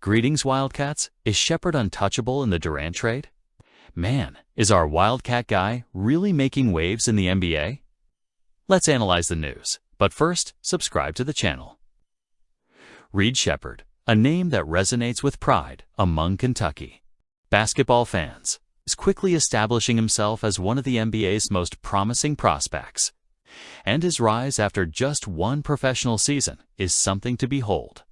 Greetings, Wildcats. Is Shepard untouchable in the Durant trade? Man, is our Wildcat guy really making waves in the NBA? Let's analyze the news, but first, subscribe to the channel. Reed Shepard, a name that resonates with pride among Kentucky basketball fans, is quickly establishing himself as one of the NBA's most promising prospects. And his rise after just one professional season is something to behold.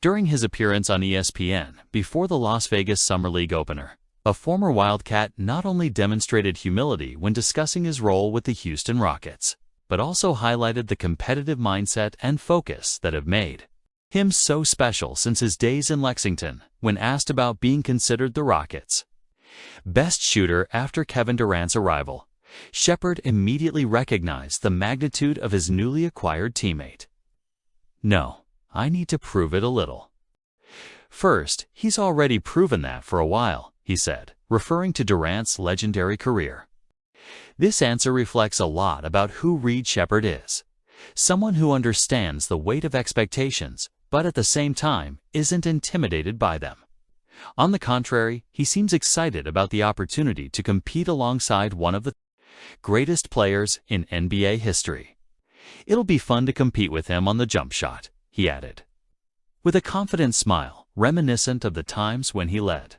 During his appearance on ESPN before the Las Vegas Summer League opener, a former Wildcat not only demonstrated humility when discussing his role with the Houston Rockets, but also highlighted the competitive mindset and focus that have made him so special since his days in Lexington when asked about being considered the Rockets' best shooter after Kevin Durant's arrival. Shepard immediately recognized the magnitude of his newly acquired teammate. "No, I need to prove it a little." First, he's already proven that for a while, he said, referring to Durant's legendary career. This answer reflects a lot about who Reed Shepard is. Someone who understands the weight of expectations, but at the same time isn't intimidated by them. On the contrary, he seems excited about the opportunity to compete alongside one of the greatest players in NBA history. "It'll be fun to compete with him on the jump shot," he added, with a confident smile reminiscent of the times when he led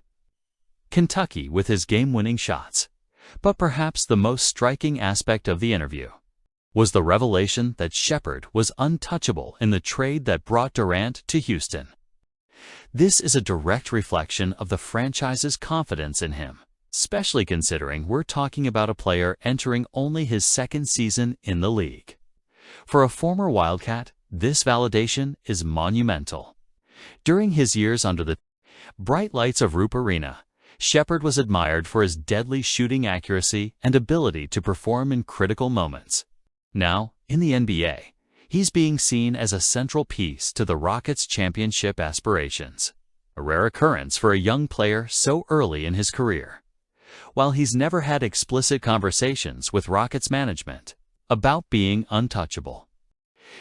Kentucky with his game-winning shots. But perhaps the most striking aspect of the interview was the revelation that Shepard was untouchable in the trade that brought Durant to Houston. This is a direct reflection of the franchise's confidence in him, especially considering we're talking about a player entering only his second season in the league. For a former Wildcat, this validation is monumental. During his years under the bright lights of Rupp Arena, Shepard was admired for his deadly shooting accuracy and ability to perform in critical moments. Now, in the NBA, he's being seen as a central piece to the Rockets' championship aspirations, a rare occurrence for a young player so early in his career. While he's never had explicit conversations with Rockets management about being untouchable,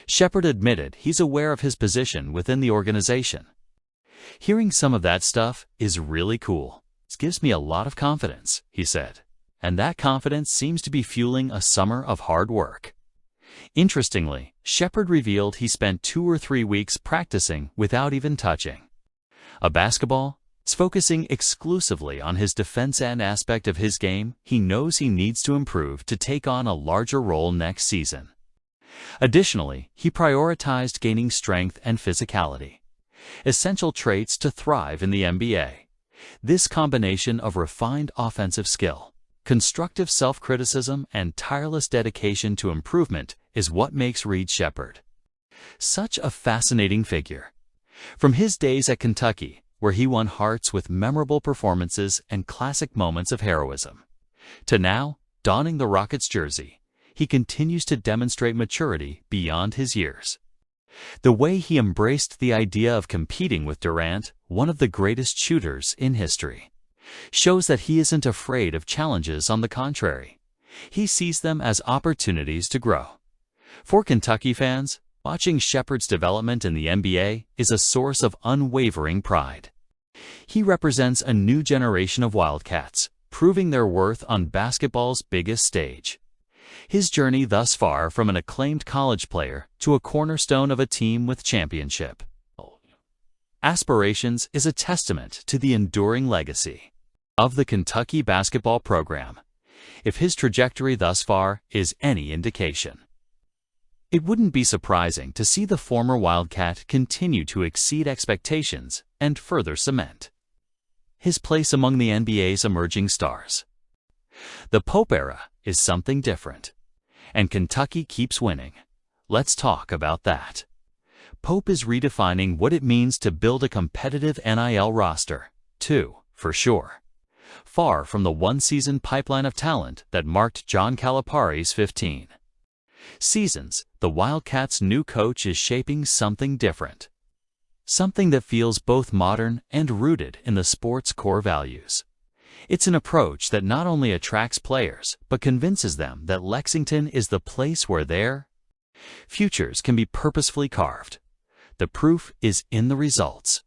Shepard admitted he's aware of his position within the organization. "Hearing some of that stuff is really cool. It gives me a lot of confidence," he said, and that confidence seems to be fueling a summer of hard work. Interestingly, Shepard revealed he spent 2 or 3 weeks practicing without even touching a basketball. It's focusing exclusively on his defense end aspect of his game. He knows he needs to improve to take on a larger role next season. Additionally, he prioritized gaining strength and physicality, essential traits to thrive in the NBA. This combination of refined offensive skill, constructive self-criticism, and tireless dedication to improvement is what makes Reed Shepard such a fascinating figure. From his days at Kentucky, where he won hearts with memorable performances and classic moments of heroism, to now, donning the Rockets jersey, he continues to demonstrate maturity beyond his years. The way he embraced the idea of competing with Durant, one of the greatest shooters in history, shows that he isn't afraid of challenges. On the contrary, he sees them as opportunities to grow. For Kentucky fans, watching Shepard's development in the NBA is a source of unwavering pride. He represents a new generation of Wildcats, proving their worth on basketball's biggest stage. His journey thus far from an acclaimed college player to a cornerstone of a team with championship aspirations is a testament to the enduring legacy of the Kentucky basketball program. If his trajectory thus far is any indication, it wouldn't be surprising to see the former Wildcat continue to exceed expectations and further cement his place among the NBA's emerging stars. The Pope era is something different, and Kentucky keeps winning. Let's talk about that. Pope is redefining what it means to build a competitive NIL roster, too, for sure. Far from the one-season pipeline of talent that marked John Calipari's 15 seasons, the Wildcats' new coach is shaping something different. Something that feels both modern and rooted in the sport's core values. It's an approach that not only attracts players, but convinces them that Lexington is the place where their futures can be purposefully carved. The proof is in the results.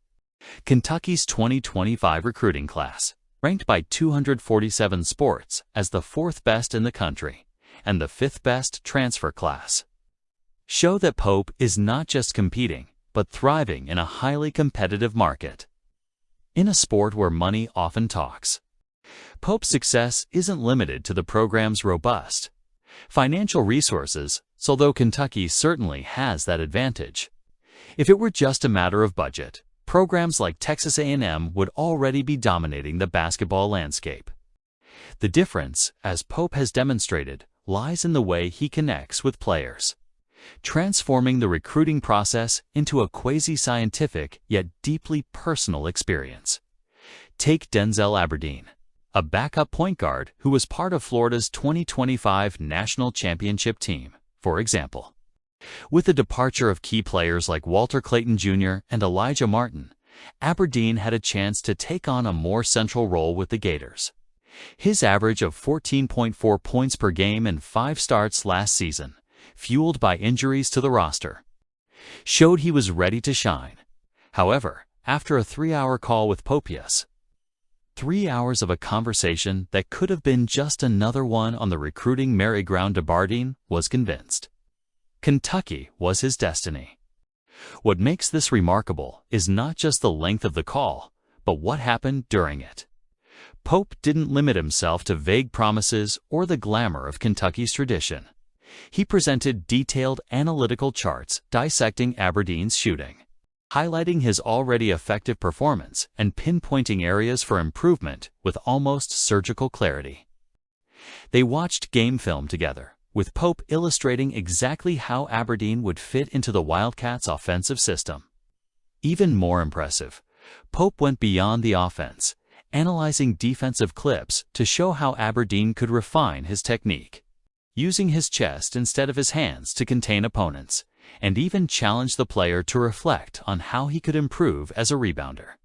Kentucky's 2025 recruiting class, ranked by 247 Sports as the 4th best in the country and the 5th best transfer class, show that Pope is not just competing, but thriving in a highly competitive market. In a sport where money often talks, Pope's success isn't limited to the program's robust financial resources, so though Kentucky certainly has that advantage. If it were just a matter of budget, programs like Texas A&M would already be dominating the basketball landscape. The difference, as Pope has demonstrated, lies in the way he connects with players, transforming the recruiting process into a quasi-scientific yet deeply personal experience. Take Denzel Aberdine, a backup point guard who was part of Florida's 2025 national championship team, for example. With the departure of key players like Walter Clayton Jr. and Elijah Martin, Aberdine had a chance to take on a more central role with the Gators. His average of 14.4 points per game and 5 starts last season, fueled by injuries to the roster, showed he was ready to shine. However, after a 3-hour call with Popius, 3 hours of a conversation that could have been just another one on the recruiting merry-go-round, Aberdine was convinced Kentucky was his destiny. What makes this remarkable is not just the length of the call, but what happened during it. Pope didn't limit himself to vague promises or the glamour of Kentucky's tradition. He presented detailed analytical charts dissecting Aberdine's shooting, highlighting his already effective performance and pinpointing areas for improvement with almost surgical clarity. They watched game film together, with Pope illustrating exactly how Aberdeen would fit into the Wildcats' offensive system. Even more impressive, Pope went beyond the offense, analyzing defensive clips to show how Aberdeen could refine his technique, using his chest instead of his hands to contain opponents, and even challenge the player to reflect on how he could improve as a rebounder.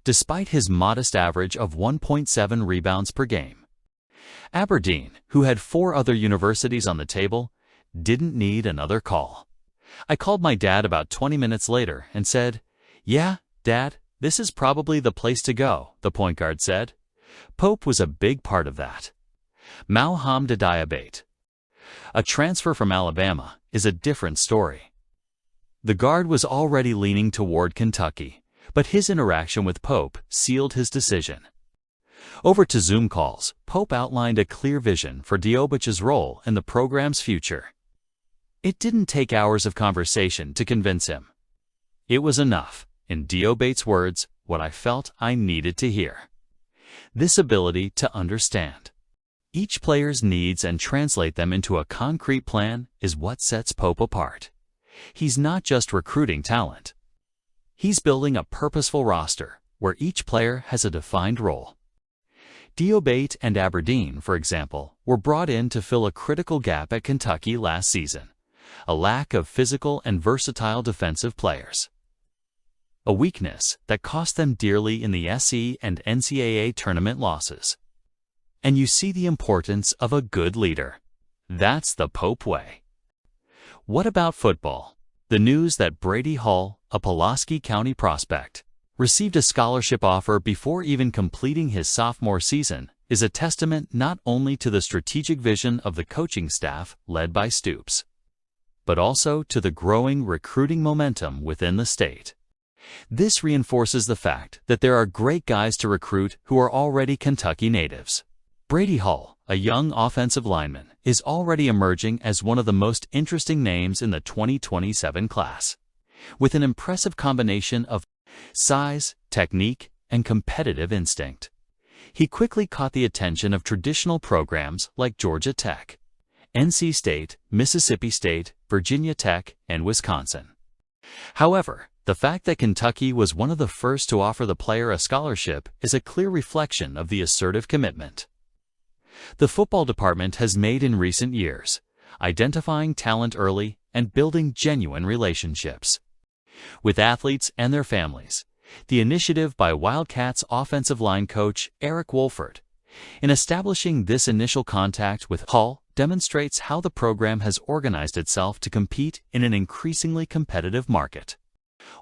Despite his modest average of 1.7 rebounds per game, Aberdeen, who had 4 other universities on the table, didn't need another call. I called my dad about 20 minutes later and said, "Yeah, Dad, this is probably the place to go," the point guard said. Pope was a big part of that. Mohamed Diabate, a transfer from Alabama, is a different story. The guard was already leaning toward Kentucky, but his interaction with Pope sealed his decision. Over to Zoom calls, Pope outlined a clear vision for Diabate's role in the program's future. It didn't take hours of conversation to convince him. It was enough, in Diabate's words, what I felt I needed to hear. This ability to understand each player's needs and translate them into a concrete plan is what sets Pope apart. He's not just recruiting talent. He's building a purposeful roster where each player has a defined role. Diabate and Aberdeen, for example, were brought in to fill a critical gap at Kentucky last season, a lack of physical and versatile defensive players, a weakness that cost them dearly in the SEC and NCAA tournament losses. And you see the importance of a good leader. That's the Pope way. What about football? The news that Brady Hall, a Pulaski County prospect, received a scholarship offer before even completing his sophomore season is a testament not only to the strategic vision of the coaching staff led by Stoops, but also to the growing recruiting momentum within the state. This reinforces the fact that there are great guys to recruit who are already Kentucky natives. Brady Hall, a young offensive lineman, is already emerging as one of the most interesting names in the 2027 class, with an impressive combination of size, technique, and competitive instinct. He quickly caught the attention of traditional programs like Georgia Tech, NC State, Mississippi State, Virginia Tech, and Wisconsin. However, the fact that Kentucky was one of the first to offer the player a scholarship is a clear reflection of the assertive commitment the football department has made in recent years, identifying talent early and building genuine relationships with athletes and their families. The initiative by Wildcats offensive line coach Eric Wolford in establishing this initial contact with Hall demonstrates how the program has organized itself to compete in an increasingly competitive market.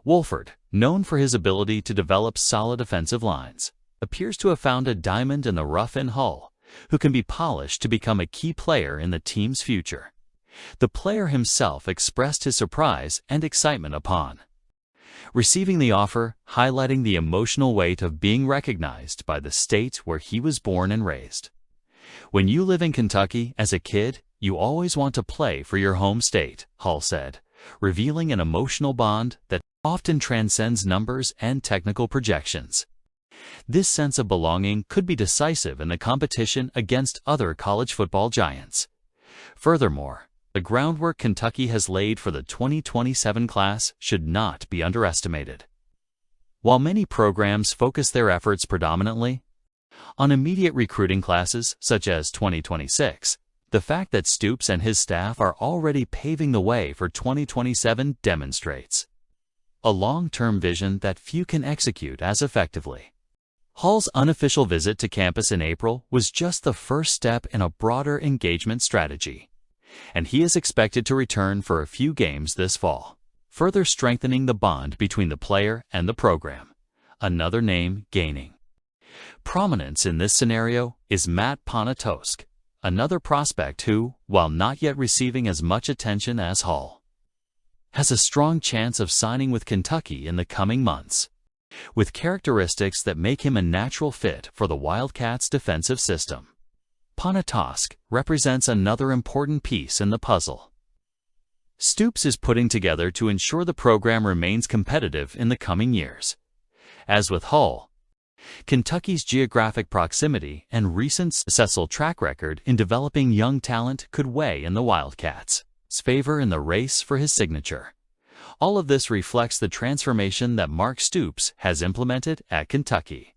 Wolford, known for his ability to develop solid offensive lines, appears to have found a diamond in the rough in Hull, who can be polished to become a key player in the team's future. The player himself expressed his surprise and excitement upon receiving the offer, highlighting the emotional weight of being recognized by the state where he was born and raised. "When you live in Kentucky as a kid, you always want to play for your home state," Hall said, revealing an emotional bond that often transcends numbers and technical projections. This sense of belonging could be decisive in the competition against other college football giants. Furthermore, the groundwork Kentucky has laid for the 2027 class should not be underestimated. While many programs focus their efforts predominantly on immediate recruiting classes such as 2026, the fact that Stoops and his staff are already paving the way for 2027 demonstrates a long-term vision that few can execute as effectively. Hall's unofficial visit to campus in April was just the first step in a broader engagement strategy, and he is expected to return for a few games this fall, further strengthening the bond between the player and the program. Another name gaining prominence in this scenario is Matt Ponatosk, another prospect who, while not yet receiving as much attention as Hall, has a strong chance of signing with Kentucky in the coming months, with characteristics that make him a natural fit for the Wildcats' defensive system. Ponatosk represents another important piece in the puzzle Stoops is putting together to ensure the program remains competitive in the coming years. As with Hull, Kentucky's geographic proximity and recent successful track record in developing young talent could weigh in the Wildcats' favor in the race for his signature. All of this reflects the transformation that Mark Stoops has implemented at Kentucky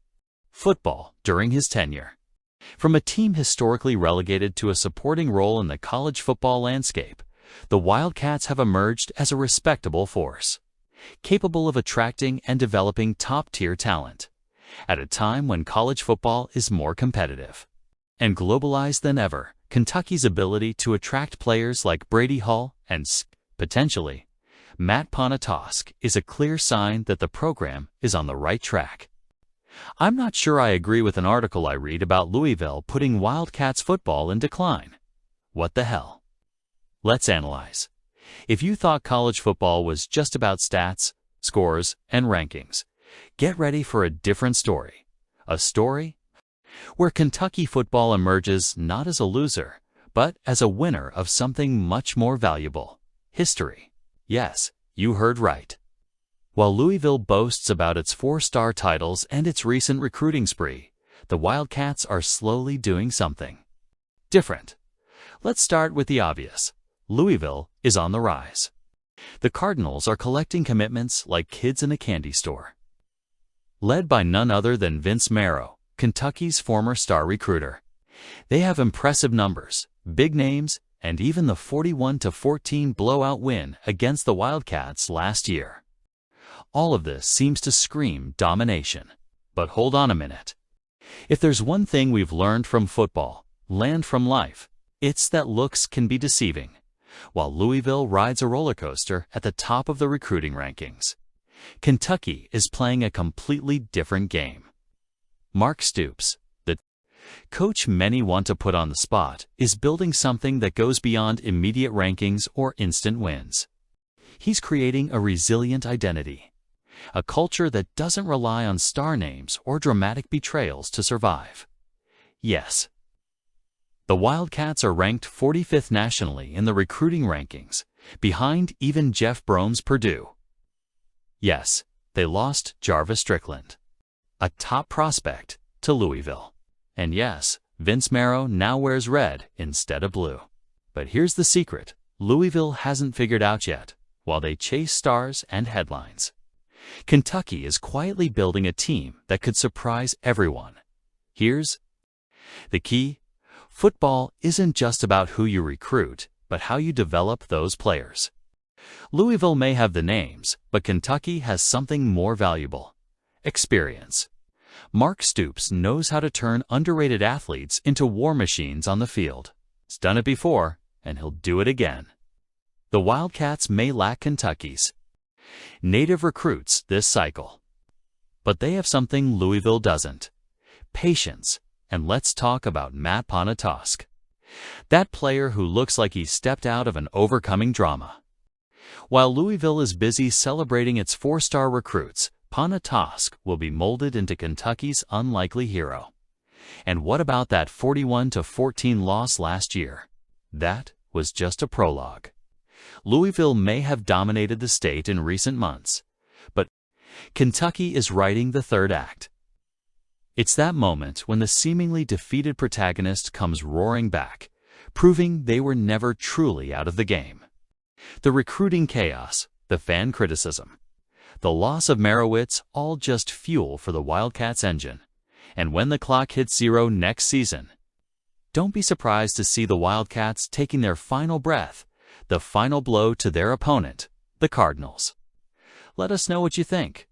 football during his tenure. From a team historically relegated to a supporting role in the college football landscape, the Wildcats have emerged as a respectable force, capable of attracting and developing top-tier talent, at a time when college football is more competitive and globalized than ever. Kentucky's ability to attract players like Brady Hall and, potentially, Matt Ponatosk is a clear sign that the program is on the right track. I'm not sure I agree with an article I read about Louisville putting Wildcats football in decline. What the hell? Let's analyze. If you thought college football was just about stats, scores, and rankings, get ready for a different story. A story where Kentucky football emerges not as a loser, but as a winner of something much more valuable: history. Yes, you heard right. While Louisville boasts about its 4-star titles and its recent recruiting spree, the Wildcats are slowly doing something different. Let's start with the obvious. Louisville is on the rise. The Cardinals are collecting commitments like kids in a candy store. Led by none other than Vince Marrow, Kentucky's former star recruiter. They have impressive numbers, big names, and even the 41-14 blowout win against the Wildcats last year. All of this seems to scream domination. But hold on a minute. If there's one thing we've learned from football, learned from life, it's that looks can be deceiving. While Louisville rides a roller coaster at the top of the recruiting rankings, Kentucky is playing a completely different game. Mark Stoops, the coach many want to put on the spot, is building something that goes beyond immediate rankings or instant wins. He's creating a resilient identity, a culture that doesn't rely on star names or dramatic betrayals to survive. Yes, the Wildcats are ranked 45th nationally in the recruiting rankings, behind even Jeff Brohm's Purdue. Yes, they lost Jarvis Strickland, a top prospect, to Louisville. And yes, Vince Marrow now wears red instead of blue. But here's the secret Louisville hasn't figured out yet. While they chase stars and headlines, Kentucky is quietly building a team that could surprise everyone. Here's the key. Football isn't just about who you recruit, but how you develop those players. Louisville may have the names, but Kentucky has something more valuable: experience. Mark Stoops knows how to turn underrated athletes into war machines on the field. He's done it before, and he'll do it again. The Wildcats may lack Kentucky's Native recruits this cycle. But they have something Louisville doesn't: patience. And let's talk about Matt Ponatosk, that player who looks like he stepped out of an overcoming drama. While Louisville is busy celebrating its 4-star recruits, Ponatosk will be molded into Kentucky's unlikely hero. And what about that 41-14 loss last year? That was just a prologue. Louisville may have dominated the state in recent months, but Kentucky is writing the third act. It's that moment when the seemingly defeated protagonist comes roaring back, proving they were never truly out of the game. The recruiting chaos, the fan criticism, the loss of Merowitz, all just fuel for the Wildcats' engine. And when the clock hits 0 next season, don't be surprised to see the Wildcats taking their final breath, the final blow to their opponent, the Cardinals. Let us know what you think.